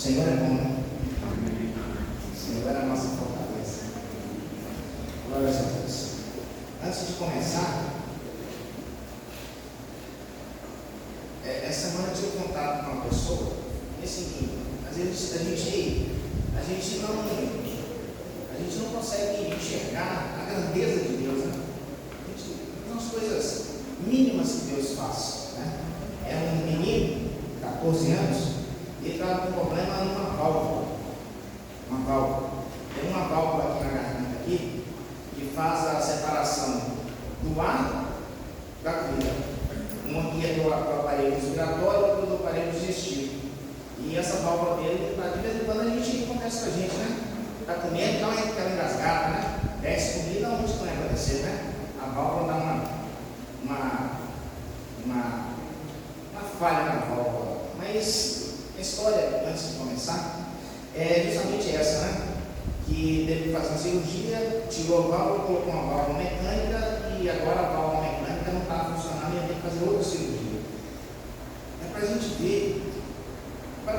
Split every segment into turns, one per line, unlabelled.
Senhor é bom, né? O Senhor é a nossa fortaleza. Glória a Deus. Antes de começar, essa semana eu tive contato com uma pessoa, e assim, às vezes a gente não consegue enxergar a grandeza de Deus, né? As coisas mínimas que Deus faz, né? É um menino, 14 anos, e ele estava com problema numa válvula. Tem uma válvula aqui na garganta aqui, que faz a separação do ar da comida. Uma aqui é do aparelho respiratório, outra do aparelho digestivo. E essa válvula dele, de vez em quando a gente acontece com a gente, né? Está comendo, dá aquela engasgada, né? Desce comida, onde não é acontecer, né? A válvula dá uma falha na válvula. Mas a história, antes de começar, é justamente essa, né? Que teve que fazer uma cirurgia, tirou a válvula, colocou uma válvula mecânica e agora a válvula mecânica não está funcionando e ia ter que fazer outra cirurgia. É para a gente ver, para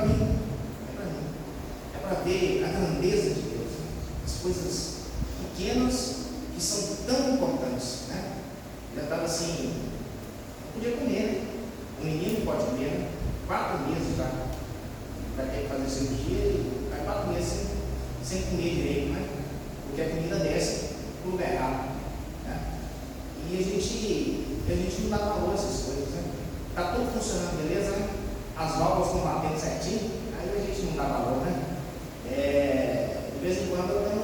ver a grandeza de Deus, as coisas pequenas que são tão importantes, né? Já estava assim, não podia comer, o menino pode comer, né? 4 meses já, para ter que fazer cirurgia e vai 4 meses sem comer direito, né? Porque a comida desce para o lugar errado, né? E a gente não dá valor a essas coisas, né? Está tudo funcionando, beleza, né? As válvulas estão batendo certinho, aí a gente não dá valor, né? De vez em quando eu tenho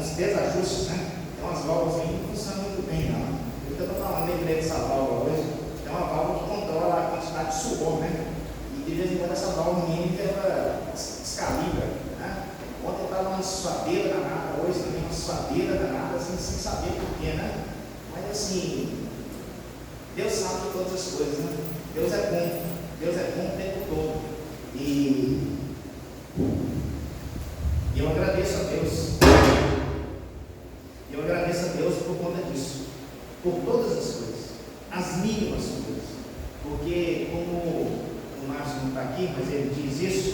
uns desajustes, né? Tem umas válvulas que não funcionam muito bem, não. Eu estou falando, lembrei dessa válvula hoje. Tem uma válvula que controla a quantidade de suor, né? E de vez em quando essa válvula mínima ela descalibra, né? Ontem estava uma suadeira danada, hoje também uma suadeira danada, assim, sem saber porquê, né? Mas assim, Deus sabe de todas as coisas, né? Deus é bom o tempo todo. E eu agradeço a Deus. Eu agradeço a Deus por conta disso, por todas as coisas, as mínimas coisas, porque como o Márcio não está aqui, mas ele diz isso,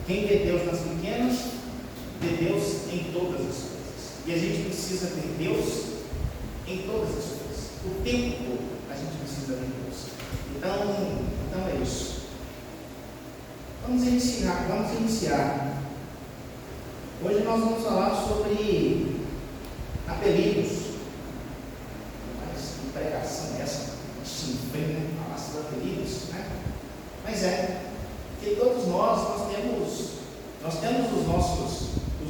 quem vê Deus nas pequenas, vê Deus em todas as coisas, e a gente precisa ver Deus em todas as coisas, o tempo todo a gente precisa ver Deus. Então é isso. Vamos iniciar. Hoje nós vamos falar sobre apelidos. Mas que pregação é essa? Se enfrenta, né? Falar sobre apelidos, né? Mas porque todos nós temos os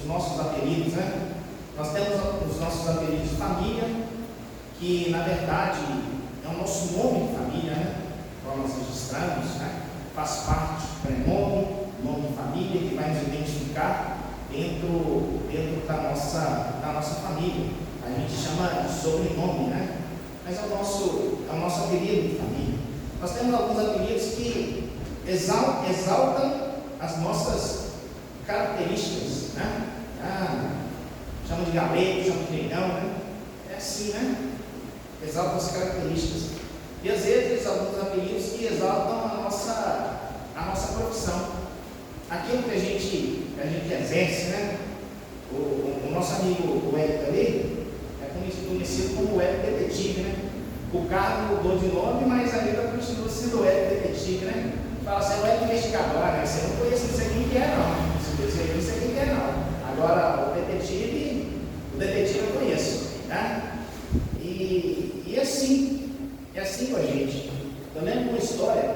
nossos apelidos, né? Nós temos os nossos apelidos de família, que na verdade é o nosso nome de família, né? Qual nós registramos, né? Faz parte do prenome, nome de família, que vai nos identificar dentro da nossa família. A gente chama de sobrenome, né? Mas é o nosso apelido de família. Nós temos alguns apelidos que exaltam as nossas características, né? Chama de galego, chama de negão, né? É assim, né? Exaltam as características. E às vezes alguns apelidos que exaltam a nossa profissão. Aquilo que a gente exerce, né? O nosso amigo o Hélio ali é conhecido como o Hélio Detetive, né? O carro mudou de nome, mas ainda continua sendo o Hélio Detetive, né? Fala assim, o Hélio Investigador, né? Você não conhece isso aqui que é, não. Você não isso aqui que é, não. Agora, o detetive eu conheço, né? E assim, é assim com a gente. Eu lembro uma história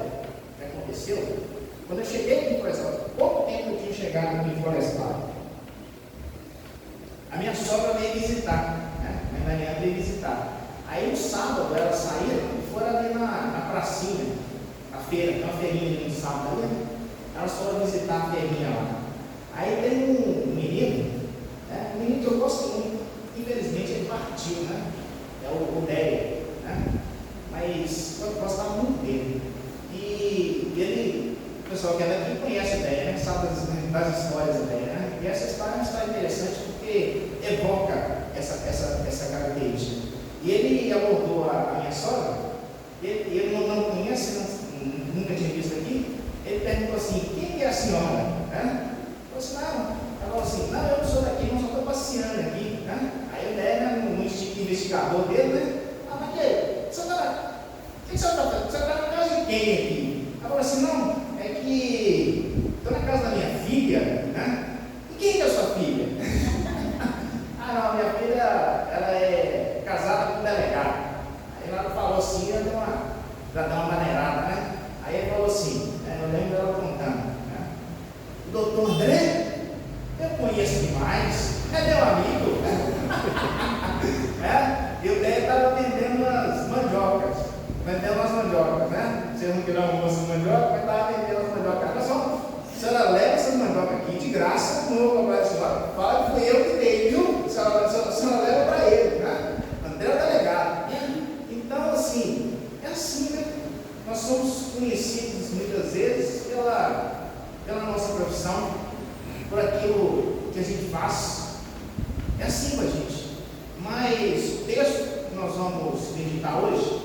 que aconteceu. Quando eu cheguei aqui em Florestal, pouco tempo eu tinha chegado aqui em Florestal, a minha sogra veio visitar, né? Minha Mariana veio visitar. Aí no sábado ela saía e foram ali na pracinha, a feira, tem uma feirinha ali no sábado, né? Elas foram visitar a feirinha lá. Aí tem um menino, né? Um menino que eu gosto muito, infelizmente ele partiu, né? É o Déia, né? Mas eu gostava muito dele. E ele, o pessoal que é daqui conhece a ideia, né? Sabe das histórias da ideia, né? E essa história é uma história interessante porque evoca essa característica. E ele abordou a minha sogra, ele não conhece, nunca tinha visto aqui, ele perguntou assim, quem é a senhora? né? Falou assim, não. Ela falou assim, não, eu não sou daqui, não, só estou passeando aqui, né? Aí o Né, no instinto investigador dele, né? Ah, mas você está na casa de quem aqui? Ela falou assim, não, é que estou na casa da minha filha, né? E quem que é a sua filha? Ah, não, minha filha, ela é casada com um delegado. Aí ela falou assim, já deu uma maneirada, né? Aí ele falou assim, eu lembro dela contando, né? O doutor André, eu conheço demais, é meu amigo. E o Dé estava vendendo umas mandiocas, né? Vocês não queriam almoço de mandioca, mas estava vendendo as mandiocas. Olha só, a senhora leva essas mandiocas aqui de graça, não vou cobrar a senhora. Fala que fui eu que dei, viu? A senhora leva para ele, né? André é o delegado. Então, assim, é assim, né? Nós somos conhecidos muitas vezes pela nossa profissão, por aquilo que a gente faz. É assim com a gente. Mas o texto que nós vamos meditar hoje,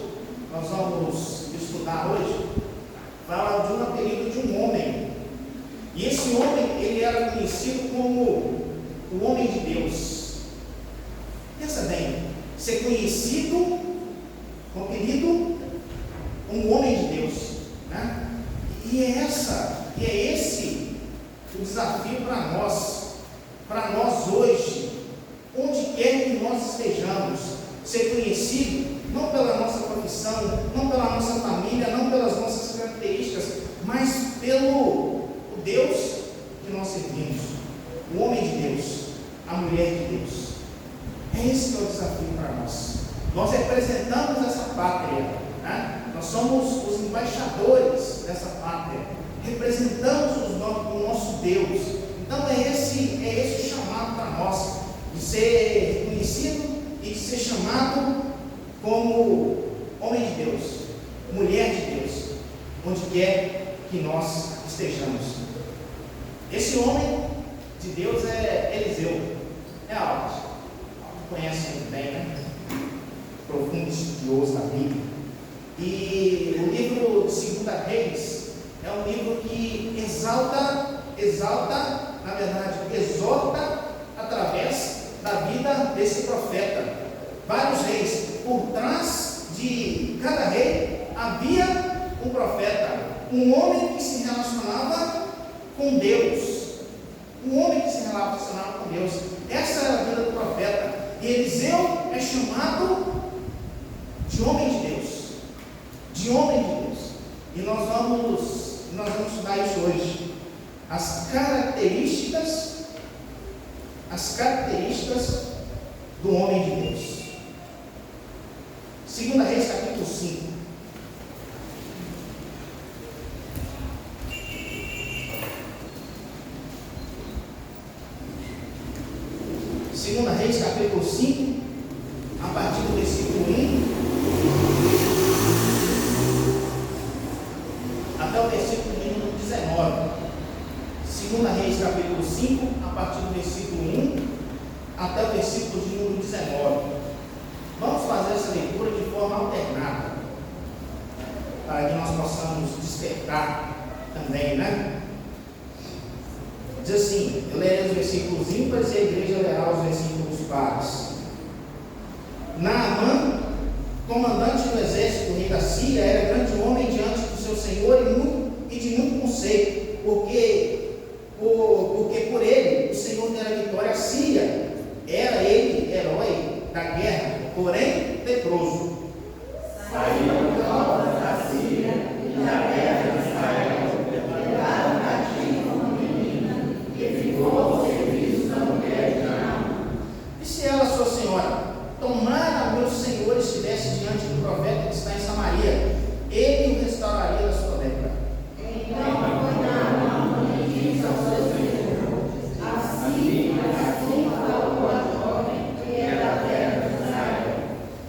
nós vamos estudar hoje, fala de um apelido de um homem. E esse homem, ele era conhecido como o homem de Deus. Pensa bem, ser conhecido com o apelido um homem de Deus, né? E é esse o desafio para nós hoje, onde quer que nós estejamos, ser conhecido não pela nossa profissão, não pela nossa família, não pelas nossas características, mas pelo Deus que nós servimos, o homem de Deus, a mulher de Deus. É esse que é o desafio para nós. Nós representamos essa pátria, né? Nós somos os embaixadores dessa pátria, representamos o nosso Deus. Então é esse o chamado para nós, de ser conhecido e de ser chamado como homem de Deus, mulher de Deus, onde quer que nós estejamos. Esse homem de Deus é Eliseu, é Albert, conhece muito bem, né? Profundo estudioso da Bíblia. E o livro de 2 Reis é um livro que exalta, na verdade, exorta através da vida desse profeta. Vários reis, por trás de cada rei havia um profeta, um homem que se relacionava com Deus. Um homem que se relacionava com Deus. Essa era a vida do profeta. E Eliseu é chamado de homem de Deus. De homem de Deus. E nós vamos estudar isso hoje. As características do homem de Deus. 2 Reis, capítulo 5. Segunda Reis, capítulo 5, a partir do versículo 1 até o versículo de número 19. Segunda Reis, capítulo 5, a partir do versículo 1 até o versículo de número 19. Vamos fazer essa leitura de forma alternada, para que nós possamos despertar também, né? Diz assim, eu lerei os versículos ímpares e a igreja lerá os versículos pares. Naamã, comandante do exército do rei da Síria, era grande homem diante do seu senhor e de muito conceito, porque por ele o Senhor dera vitória à Síria. Era ele herói da guerra, porém leproso.
Saíram tropas da Síria e da guerra de Israel, levaram cativo uma menina que ficou ao serviço da mulher de Naamã.
Disse ela à sua senhora: tomara meu senhor estivesse diante do profeta que está em Samaria, ele o restauraria da sua lepra.
Então foi Naamã e disse ao seu senhor: assim falou a jovem que é da terra de Israel.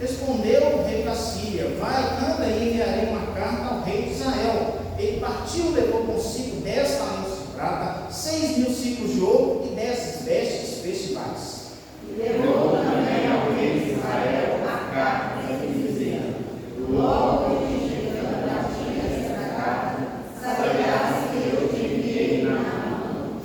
Respondeu o rei da Síria: vai, anda e enviarei uma carta ao rei de Israel. Ele partiu e levou consigo 10 talentos de prata, 6.000 ciclos de ouro e 10 vestes festivais.
E levou também ao rei de Israel a carta, dizendo: logo que chegando a ti esta carta, saberás que eu te enviei Naamã,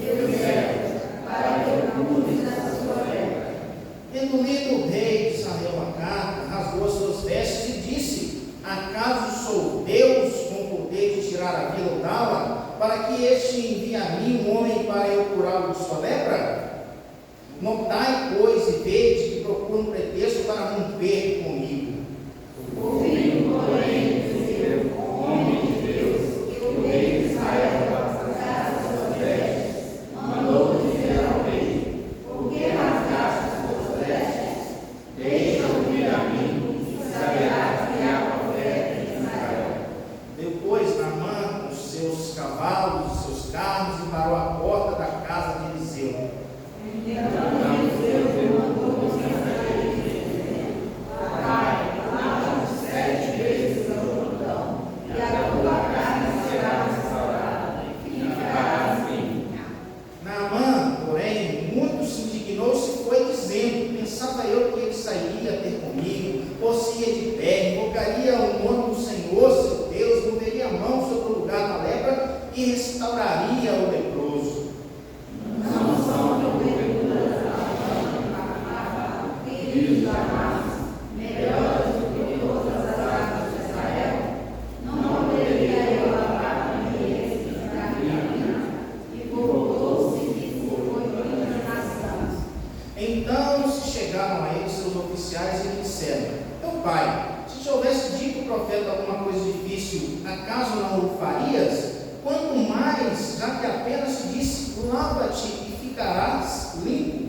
que este envie a mim um homem para eu curá-lo de sua lepra? Notai, pois, e vede que procura um pretexto para romper comigo.
Ouvindo, porém, dizer, homem de Deus, que o rei de Israel rasgasse as suas vestes, mandou dizer ao rei: por que rasgaste as suas vestes? Deixa ouvir a mim, e saberás que há profeta em Israel.
Veio, pois, Naamã com os seus cavalos, os seus carros, e parou à porta da casa de Eliseu.
Então Eliseu mandou os mensageiros dizendo: vai, lava-te 7 vezes no Jordão, e a tua carne será restaurada, e ficarás limpo.
Naamã, porém, muito se indignou e foi dizendo: pensava eu que ele sairia ter comigo, ou se ia de pé, invocaria o nome do Senhor, seu Deus, moveria a mão sobre o lugar da lepra e restauraria o leproso.
Não são porventuras filhos da massa, melhores do que todas as águas de Israel? Não poderia eu lavar a minha e voltou-se e foi na nação.
Então se chegaram a ele seus oficiais e lhe disseram: meu pai, se te houvesse dito o profeta alguma coisa difícil, acaso não o farias? Quanto mais, já que apenas te disse: lava-te e ficarás limpo.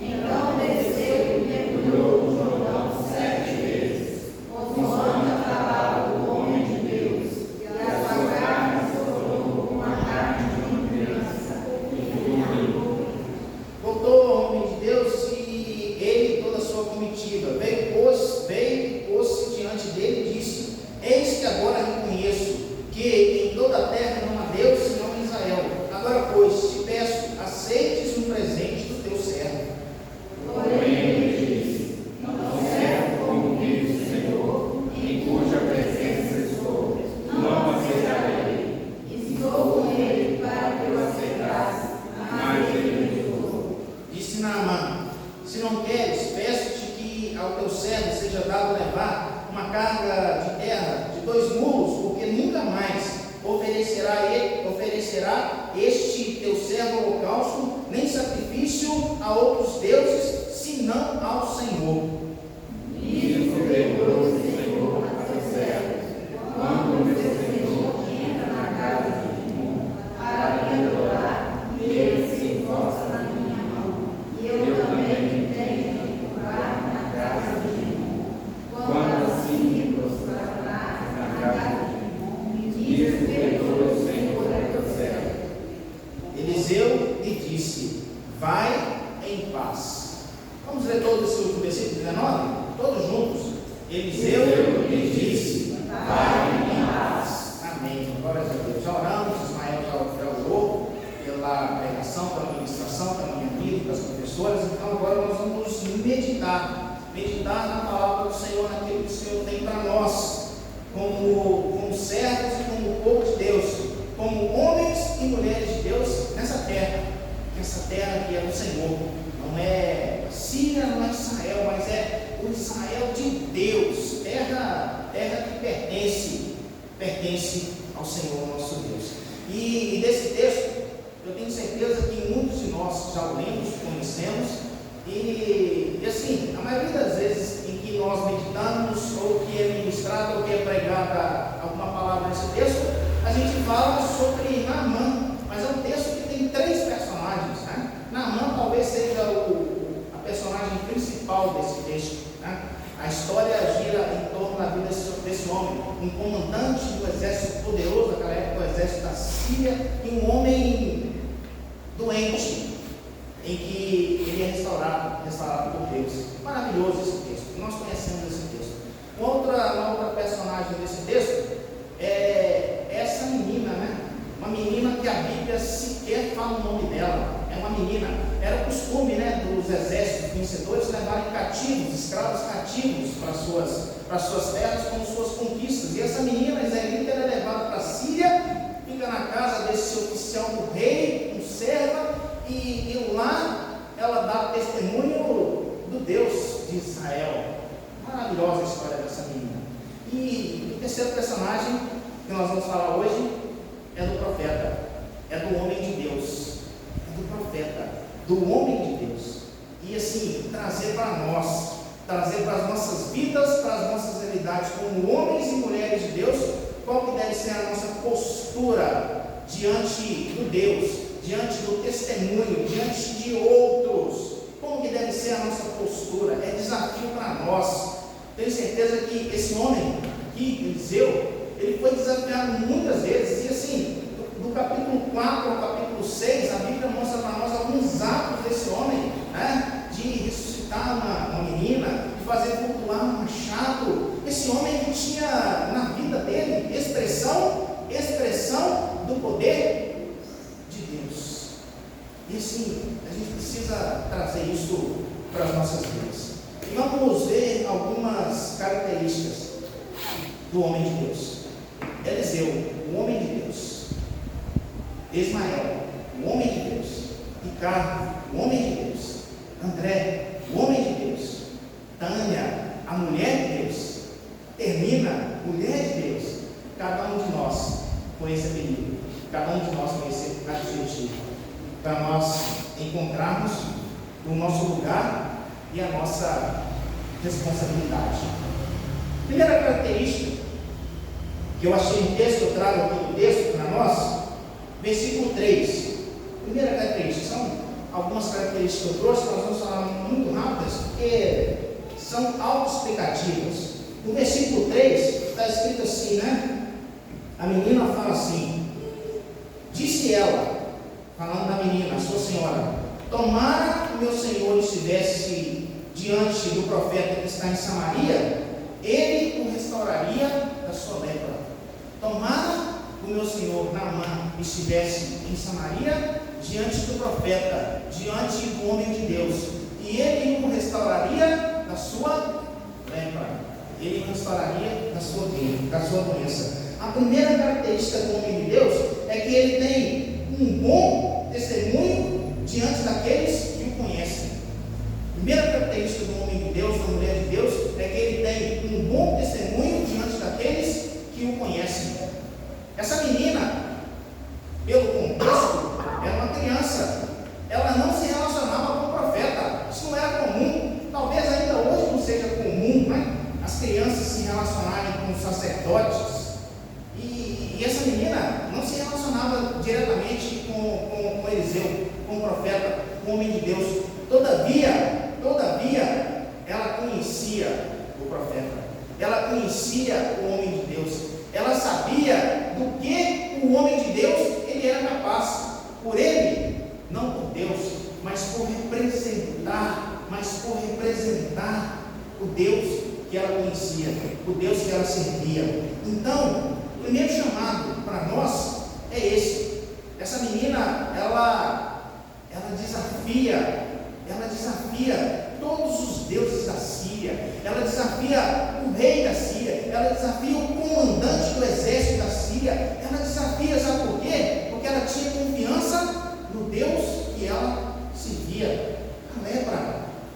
Então desceu e mergulhou no Jordão 7 vezes, consoante a palavra do homem de Deus, e a sua carne se tornou como a carne de uma criança,
Voltou ao homem de Deus e ele e toda a sua comitiva. Veio e pôs-se diante dele e disse: eis que agora reconheço que em toda a terra não há Deus senão em Israel. Agora, pois, te peço, aceites um presente do teu servo.
porém ele disse: não servo como vive o Senhor, em cuja presença estou, não aceitarei. Estou com ele para que o aceitasse, mas ele recusou.
Disse Naamã: se não queres, peço-te que ao teu servo seja dado levar uma carga de terra de 2 mulos, porque nunca mais oferecerá este teu servo holocausto, nem sacrifício a outros deuses, senão ao Senhor.
Nisso lembrou o Senhor a seus servos, quando o meu Senhor entra na casa de Timon para me adorar, e ele se encosta na minha mão, e eu também me tenho de curvar na casa de Timon. Quando assim me prostrar na casa de Timon, nisso perdoa o Senhor a teu servo.
Eliseu lhe disse: vai em paz. Vamos ler todo esse último versículo 19? Todos juntos. Eliseu lhe disse: vai em paz. Amém. Glórias a Deus. Já oramos, Ismael já orou pela pregação, pela ministração, pela minha vida, pelas professoras. Então agora nós vamos meditar na palavra do Senhor, naquilo que o Senhor tem para nós, como servos e como povo de Deus, como homens e mulheres de Deus nessa terra que é do Senhor. Não é Síria, não é Israel, mas é o Israel de Deus, terra que pertence ao Senhor nosso Deus. E desse texto, eu tenho certeza que muitos de nós já o lemos, conhecemos, e assim, a maioria das vezes em que nós meditamos, ou que é ministrada, ou que é pregada alguma palavra nesse texto, a gente fala sobre Naamã, mas é um texto que tem 3 personagens, né? Naamã talvez seja a personagem principal desse texto, né? A história gira em torno da vida desse homem, um comandante do exército poderoso daquela época, o exército da Síria, e um homem doente, em que ele é restaurado por Deus. Maravilhoso esse texto, nós conhecemos esse texto. Uma outra personagem desse texto é essa menina, né? Uma menina que a Bíblia sequer fala o nome dela. É uma menina. Era costume, né, dos exércitos vencedores levarem cativos, escravos cativos para suas terras com suas conquistas. E essa menina, israelita, era levada para a Síria, fica na casa desse oficial do rei, um serva, e lá ela dá testemunho do Deus de Israel. Maravilhosa a história dessa menina. E o terceiro personagem que nós vamos falar hoje é do profeta. é do homem de Deus, é do profeta, do homem de Deus. E assim, trazer para nós, trazer para as nossas vidas, para as nossas realidades, como homens e mulheres de Deus, qual que deve ser a nossa postura diante do Deus, diante do testemunho, diante de outros. Como que deve ser a nossa postura? É desafio para nós. Tenho certeza que esse homem aqui, Eliseu, ele foi desafiado muitas vezes. E assim, do capítulo 4 ao capítulo 6, a Bíblia mostra para nós alguns atos desse homem, né? De ressuscitar uma menina, de fazer flutuar um machado. Esse homem tinha na vida dele expressão do poder de Deus. E assim, a gente precisa trazer isso para as nossas vidas. E vamos ver algumas características do homem de Deus. Eliseu, o homem de Deus. Ismael, o homem de Deus. Ricardo, o homem de Deus. André, o homem de Deus. Tânia, a mulher de Deus. Termina, mulher de Deus. Cada um de nós com esse apelido, cada um de nós com esse adjetivo, para nós encontrarmos o nosso lugar e a nossa responsabilidade. Primeira característica que eu achei no texto, eu trago aqui no texto para nós, versículo 3. Primeira característica, são algumas características que eu trouxe, nós vamos falar muito rápidas, porque são autoexplicativas. No versículo 3 está escrito assim, né? A menina fala assim: disse ela, falando da menina, a sua senhora, tomara que meu senhor estivesse diante do profeta que está em Samaria, ele o restauraria da sua lepra. Tomara que o meu senhor Naamã estivesse em Samaria, diante do profeta, diante do homem de Deus, e ele o restauraria da sua lepra. Ele o restauraria da sua doença. A primeira característica do homem de Deus é que ele tem um bom testemunho diante daqueles que o conhecem. A primeira característica do homem de Deus, da mulher de Deus, é que ele tem um bom testemunho diante daqueles que o conhecem. Essa menina, pelo contexto, era uma criança. Ela não se relacionava com o profeta. Isso não era comum. Talvez ainda hoje não seja comum, né? As crianças se relacionarem com os sacerdotes. E essa menina não se relacionava diretamente com Eliseu, com o profeta, com o homem de Deus. Todavia, ela conhecia o profeta, ela conhecia o homem de Deus, ela sabia do que o homem de Deus ele era capaz, por ele, não por Deus, mas por representar o Deus que ela conhecia, o Deus que ela servia. Então, o primeiro chamado para nós é esse. Essa menina, ela desafia todos os deuses da Síria, ela desafia o rei da Síria, ela desafia o comandante do exército da Síria, ela desafia, sabe por quê? Porque ela tinha confiança no Deus que ela servia. A lepra,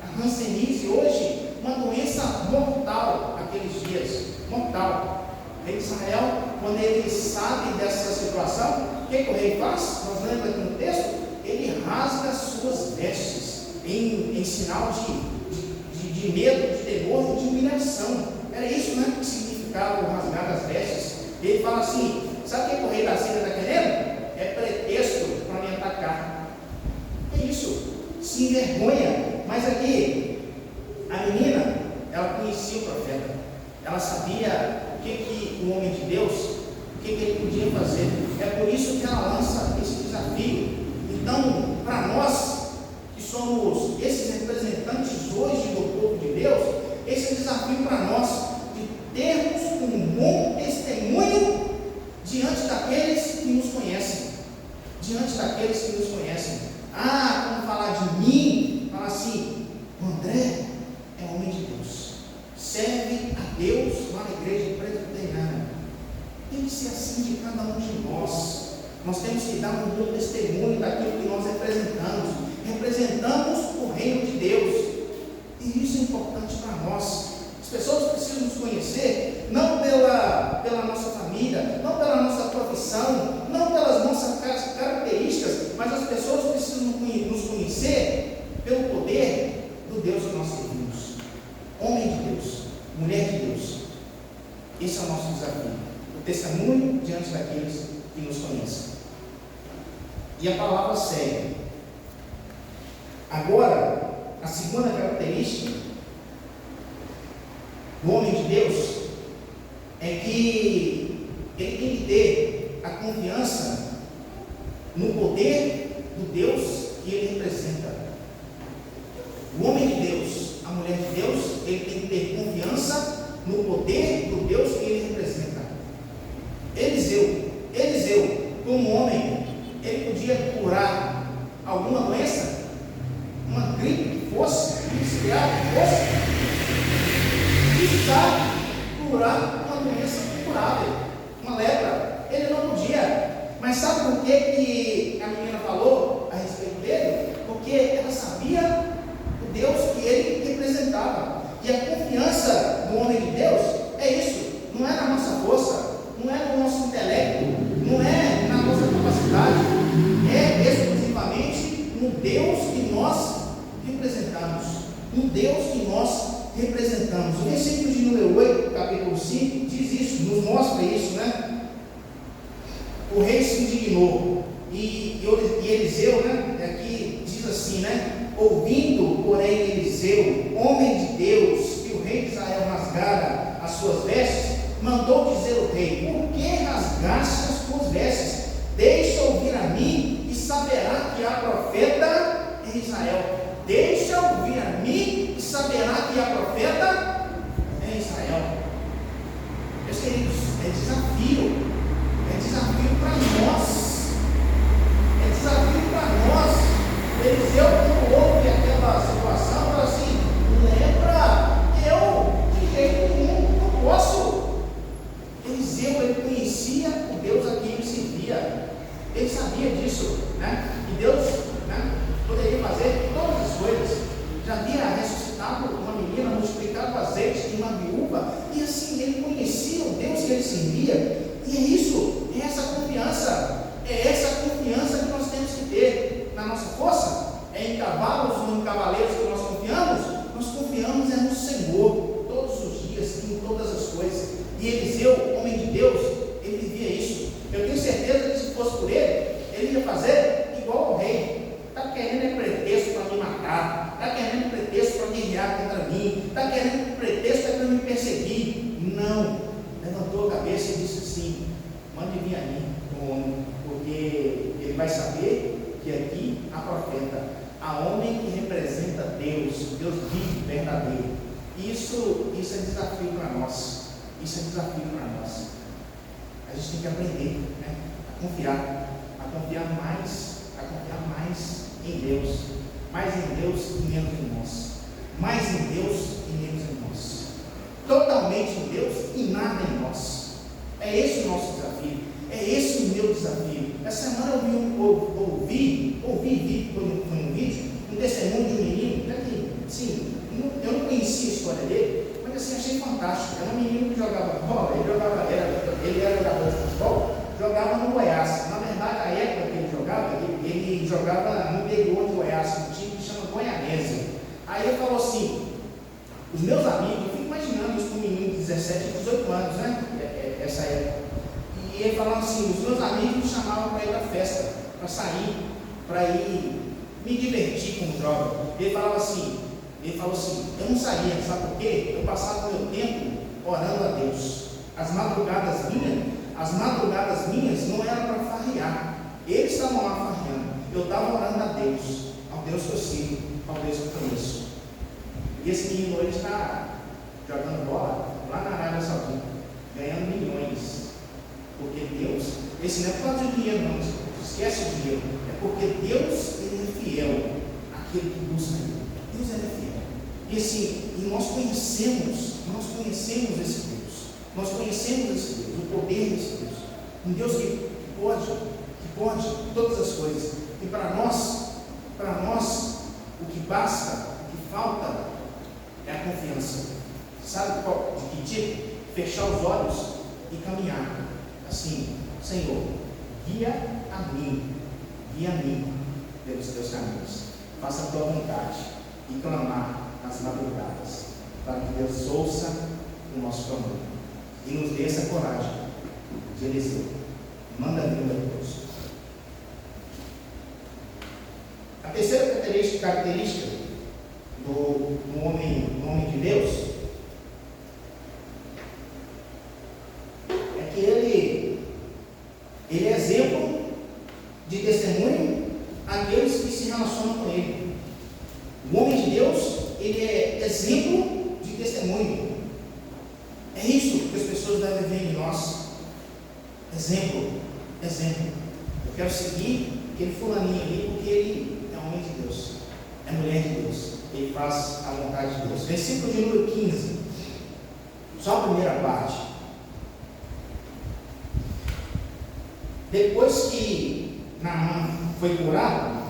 a hanseníase, hoje, uma doença mortal naqueles dias, mortal. O rei de Israel, quando ele sabe dessa situação, o que o rei faz? Nós lemos aqui no texto, ele rasga as suas vestes em sinal de medo, de temor e de humilhação. Era isso, né, que significava o rasgar as vestes. Ele fala assim: sabe o que o rei da Síria está querendo? É pretexto para me atacar. É isso, se envergonha. Mas aqui, a menina, ela conhecia o profeta, ela sabia o que o homem de Deus, o que ele podia fazer. É por isso que ela lança esse desafio. Então, para nós que somos esses representantes hoje do povo de Deus, esse desafio para nós de termos um bom testemunho diante daqueles que nos conhecem. Diante daqueles que nos conhecem. Quando falar de mim, fala assim: o André é homem de Deus, serve a Deus lá na igreja presbiteriana. Tem que ser assim de cada um de nós. Nós temos que dar um bom testemunho daquilo que nós representamos. Representamos o reino de Deus. E isso é importante para nós. As pessoas precisam nos conhecer, não pela nossa família, não pela nossa profissão, não pelas nossas características Esse é o nosso desafio. O testemunho diante daqueles que nos conhecem. E a palavra segue. Agora, a segunda característica do homem de Deus é que ele tem que ter a confiança no poder do Deus que ele representa. O homem de Deus, a mulher de Deus, ele tem que ter confiança no poder do Deus que ele representa. Eliseu, como homem, ele podia curar alguma doença, uma gripe que fosse, um resfriado que fosse, precisava curar uma doença incurável, uma lepra. Ele não podia. Mas sabe por que a menina falou a respeito dele? Porque ela sabia o Deus que ele representava. E a confiança do homem de Deus é isso. Não é na nossa força, não é no nosso intelecto, não é na nossa capacidade, é exclusivamente no Deus que nós representamos. No Deus que nós representamos. O versículo de número 8, capítulo 5, diz isso, nos mostra isso, né? O rei se indignou, e Eliseu, né? Aqui diz assim, né? Ouvindo, porém, Eliseu, homem de Deus, que o rei de Israel rasgara as suas vestes, mandou dizer ao rei: por que rasgaste as tuas vestes? Deixa ouvir a mim, e saberá que há profeta em Israel. Deixa ouvir a mim, e saberá que há profeta em Israel. Meus queridos, é desafio para nós. É desafio para nós. Eliseu, quando ouve aquela situação, fala assim: lepra, eu de jeito nenhum não posso. Eliseu, ele conhecia o Deus a quem ele servia. Ele sabia disso, né? E Deus, né, poderia fazer todas as coisas. Já havia ressuscitado uma menina, multiplicado o azeite de uma viúva, e assim ele conhecia o Deus que ele servia. E é isso, é essa confiança que nós temos que ter na nossa força. É em cavalos ou em cavaleiros que nós confiamos é no Senhor, todos os dias, em todas as coisas. E Eliseu, homem de Deus, ele vivia isso. Eu tenho certeza que se fosse por ele ia fazer igual ao rei. Está querendo pretexto para me matar, está querendo pretexto para guerrear contra mim, está querendo pretexto para me perseguir. Não, levantou a cabeça e disse assim: mande vir a mim, porque ele vai saber que aqui há profeta, há homem que representa Deus, Deus vivo, verdadeiro. Isso é desafio para nós. A gente tem que aprender, né? A confiar mais em Deus, mais em Deus e menos em nós, mais em Deus e menos em nós, totalmente em Deus e nada em nós. É esse o nosso desafio, é esse o meu desafio. Essa semana eu ouvi um vídeo, um testemunho de um menino, né, que, sim, eu não conhecia a história dele, mas assim, achei fantástico. Era um menino que jogava bola, ele era jogador de futebol, jogava no Goiás. Na verdade, a época que ele jogava no interior de Goiás, um time que chama Goianésia. Aí ele falou assim: os meus amigos, eu fico imaginando isso com um menino de 17, 18 anos, né? Essa época. E ele falava assim: os meus amigos me chamavam para ir para festa, para sair, para ir me divertir com droga. Ele falou assim: eu não saía, sabe por quê? Eu passava o meu tempo orando a Deus. As madrugadas minhas não eram para farrear. Eles estavam lá farreando. Eu estava orando a Deus, ao Deus que eu sigo, ao Deus que eu conheço. E esse menino hoje está jogando bola lá na Arábia Saudita, ganhando milhões. Porque Deus, esse não é por causa do dinheiro, não, esquece o dinheiro. É porque Deus, ele é fiel àquele que busca Ele. Deus, ele é fiel. E assim, nós conhecemos esse Deus. Nós conhecemos esse Deus, o poder desse Deus. Um Deus que pode todas as coisas. E para nós, o que basta, o que falta é a confiança. Sabe de que tipo? Fechar os olhos e caminhar. Assim: Senhor, guia a mim pelos teus caminhos. Faça a tua vontade e clamar nas madrugadas, para que Deus ouça o nosso clamor. e nos dê essa coragem de Eliseu. Manda vir o recurso. A terceira característica do homem de Deus é que ele é exemplo de testemunho àqueles que se relacionam com ele. O homem de Deus, ele é exemplo de testemunho. É isso que as pessoas devem ver em nós. Exemplo. Eu quero seguir aquele fulaninho ali, porque ele é homem de Deus, é mulher de Deus, ele faz a vontade de Deus. Versículo de número 15, só a primeira parte. Depois que Naamã foi curado,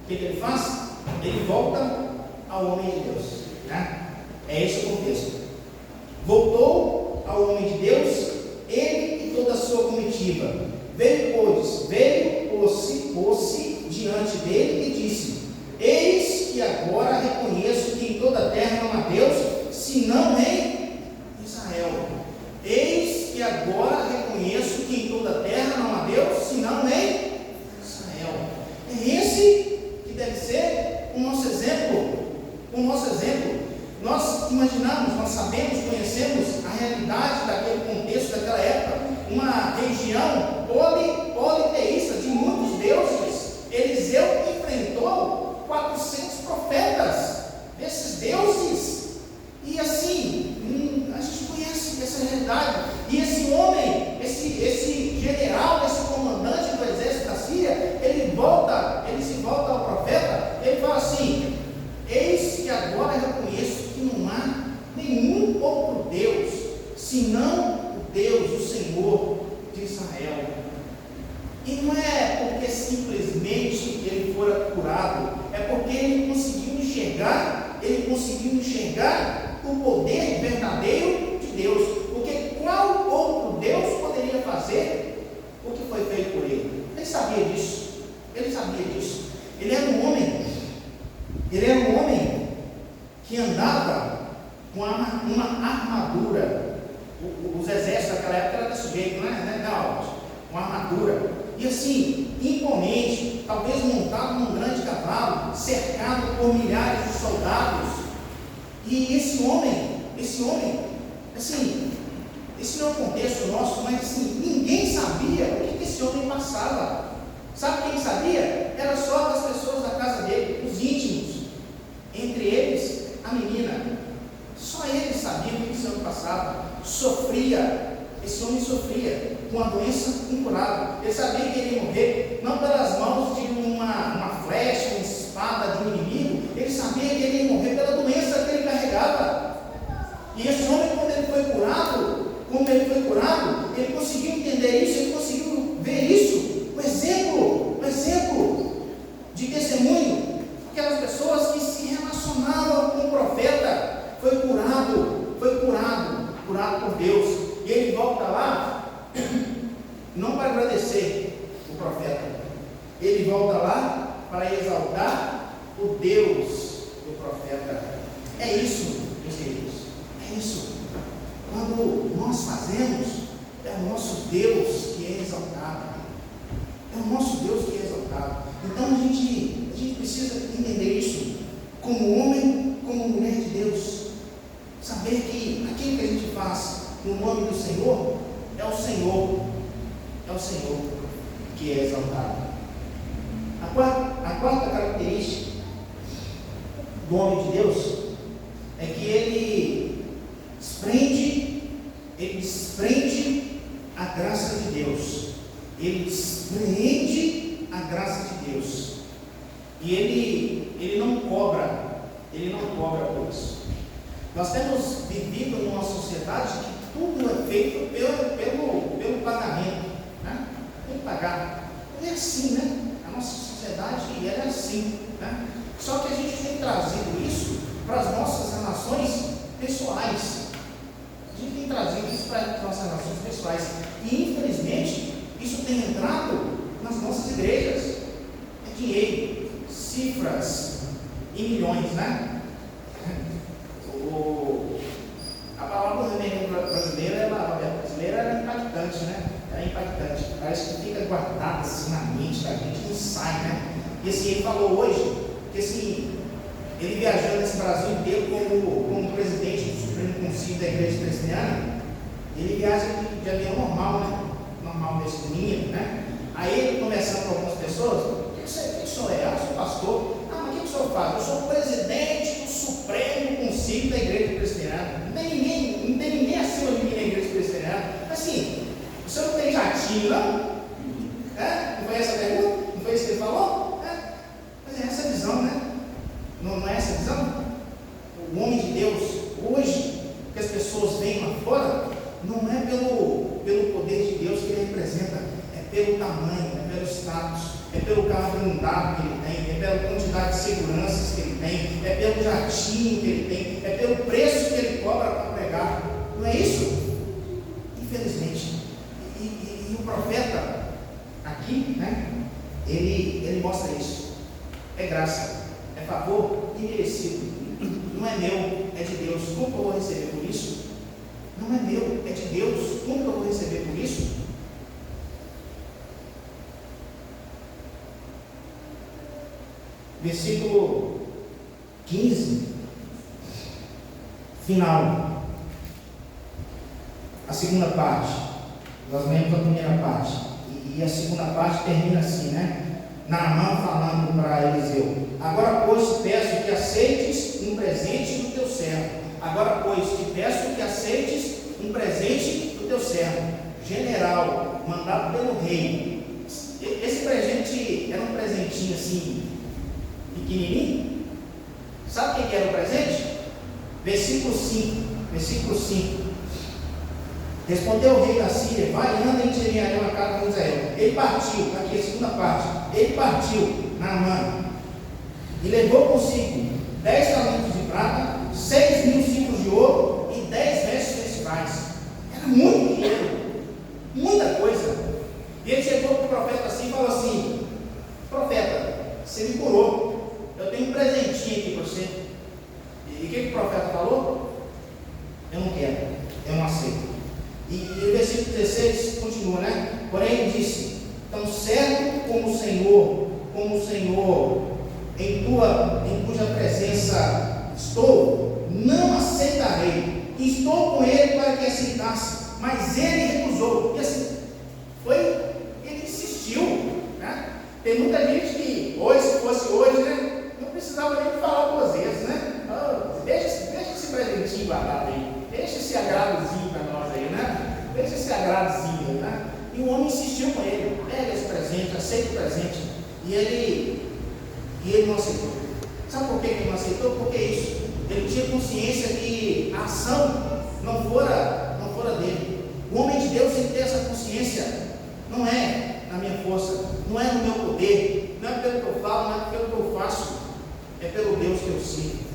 o que ele faz? Ele volta ao homem de Deus, né? É esse o contexto. Voltou ao homem de Deus, ele e toda a sua comitiva. Pôs-se diante dele e disse: Eis que agora reconheço que em toda a terra não há Deus, senão em Israel. Eis que agora reconheço que em toda a terra não há Deus, senão em Israel. É esse que deve ser o nosso exemplo. Nós imaginamos, nós sabemos, conhecemos a realidade daquele contexto, daquela época, uma região politeísta, de muitos deuses. Eliseu enfrentou 400 profetas desses deuses, e assim, a gente conhece essa realidade. E esse homem, esse general, esse comandante do exército da Síria, ele se volta ao profeta, ele fala assim: eis que agora reconheço que não há nenhum outro Deus, senão o Deus, o Senhor de Israel. E não é porque simplesmente ele fora curado, é porque ele conseguiu enxergar o poder verdadeiro de Deus. Porque qual outro Deus poderia fazer o que foi feito por ele? Ele sabia disso. Ele era um homem que andava com uma armadura. Os exércitos daquela época eram desse jeito, não, uma armadura, e assim, imponente, talvez montado num grande cavalo, cercado por milhares de soldados. E esse homem, assim, esse não é o contexto nosso, mas assim, ninguém sabia o que esse homem passava. Sabe quem sabia? Era só as pessoas da casa dele, os íntimos, entre eles a menina. Só eles sabiam o que esse homem passava. Esse homem sofria com uma doença incuradável. Ele sabia que ele ia morrer, não pelas mãos de uma flecha, uma espada de um inimigo. Ele sabia que ele ia morrer pela doença que ele carregava. E esse homem, quando ele foi curado, ele conseguiu entender isso, ele conseguiu ver isso. Um exemplo de testemunho. Aquelas pessoas que se relacionavam com o profeta, foi curado por Deus. E ele volta lá, não para agradecer o profeta, ele volta lá para exaltar o Deus do profeta. É isso, meus queridos, é isso. Quando nós fazemos, é o nosso Deus que é exaltado. Então a gente precisa entender isso como homem, como mulher de Deus. Saber que aquilo que a gente faz no nome do Senhor, é o Senhor que é exaltado. A quarta característica do homem de Deus é que ele desprende a graça de Deus. Ele desprende a graça de Deus. E ele não cobra por isso. Nós temos vivido numa sociedade que tudo é feito pelo pagamento, né? Tem que pagar. É assim, né? A nossa sociedade é assim, né? Só que a gente tem trazido isso para as nossas relações pessoais. A gente tem trazido isso para as nossas relações pessoais. E infelizmente isso tem entrado nas nossas igrejas. É dinheiro, cifras em milhões, né? A palavra brasileira, ela guardada assim na mente da gente, não sai, né? E assim, ele falou hoje que assim, ele viajando nesse Brasil inteiro como presidente do Supremo Conselho da Igreja Presbiteriana, ele viaja de avião normal, né? Normal desse ninho, né? Aí ele conversando com algumas pessoas, o que o senhor é? Eu sou pastor. Ah, mas o que o senhor faz? Eu sou presidente do Supremo Conselho da Igreja Presbiteriana. Não tem ninguém acima de mim na Igreja Presbiteriana. Assim, o senhor não tem jatinho, não? É? Não foi essa a pergunta? Não foi isso que ele falou? É. Mas é essa a visão, né? Não é essa a visão? O homem de Deus, hoje, que as pessoas veem lá fora, não é pelo poder de Deus que ele representa, é pelo tamanho, é pelo status, é pelo carro blindado que ele tem, é pela quantidade de seguranças que ele tem, é pelo jatinho que ele tem, é pelo preço que ele cobra para pregar. Não é isso? Infelizmente. E o profeta aqui, né, ele mostra isso. É graça, é favor imerecido. Não é meu, é de Deus. Como que eu vou receber por isso? Não é meu, é de Deus. Como que eu vou receber por isso? Versículo 15, final, a segunda parte. Nós lemos a primeira parte e a segunda parte termina assim, né? Naamã falando para Eliseu: agora, pois, te peço que aceites um presente do teu servo. Agora, pois, te peço que aceites um presente do teu servo, general, mandado pelo rei. Esse presente era um presentinho assim, pequenininho. Sabe o que era o presente? Versículo 5. Respondeu o rei da Síria: vai, anda em Tiriael, a casa de Israel. Ele partiu, aqui a segunda parte. Ele partiu, Naamã, e levou consigo 10 talentos de prata, 6.000 ciclos de ouro e 10 vestes festivais. Era muito dinheiro, muita coisa. E ele chegou para o profeta assim e falou assim: profeta, você me curou, eu tenho um presentinho aqui para você. E o que o profeta falou? Eu não quero, eu não aceito. E o versículo 16 continua, né? Porém ele disse: tão certo como o Senhor em cuja presença estou, não aceitarei. Estou com ele para que aceitasse, mas ele recusou. E assim, ele insistiu, né? Tem muita gente que hoje, se fosse hoje, né, não precisava nem falar duas vezes, né? Deixa esse presentinho guardado aí, deixa esse agradozinho para nós aí, né? Deixa esse agradozinho, né? E o homem insistiu com ele: pega esse presente, aceita o presente. E ele não aceitou. Sabe por que ele não aceitou? Porque é isso. Ele tinha consciência que a ação não fora dele. O homem de Deus tem que ter essa consciência. Não é na minha força, não é no meu poder, não é pelo que eu falo, não é pelo que eu faço, é pelo Deus que eu sirvo.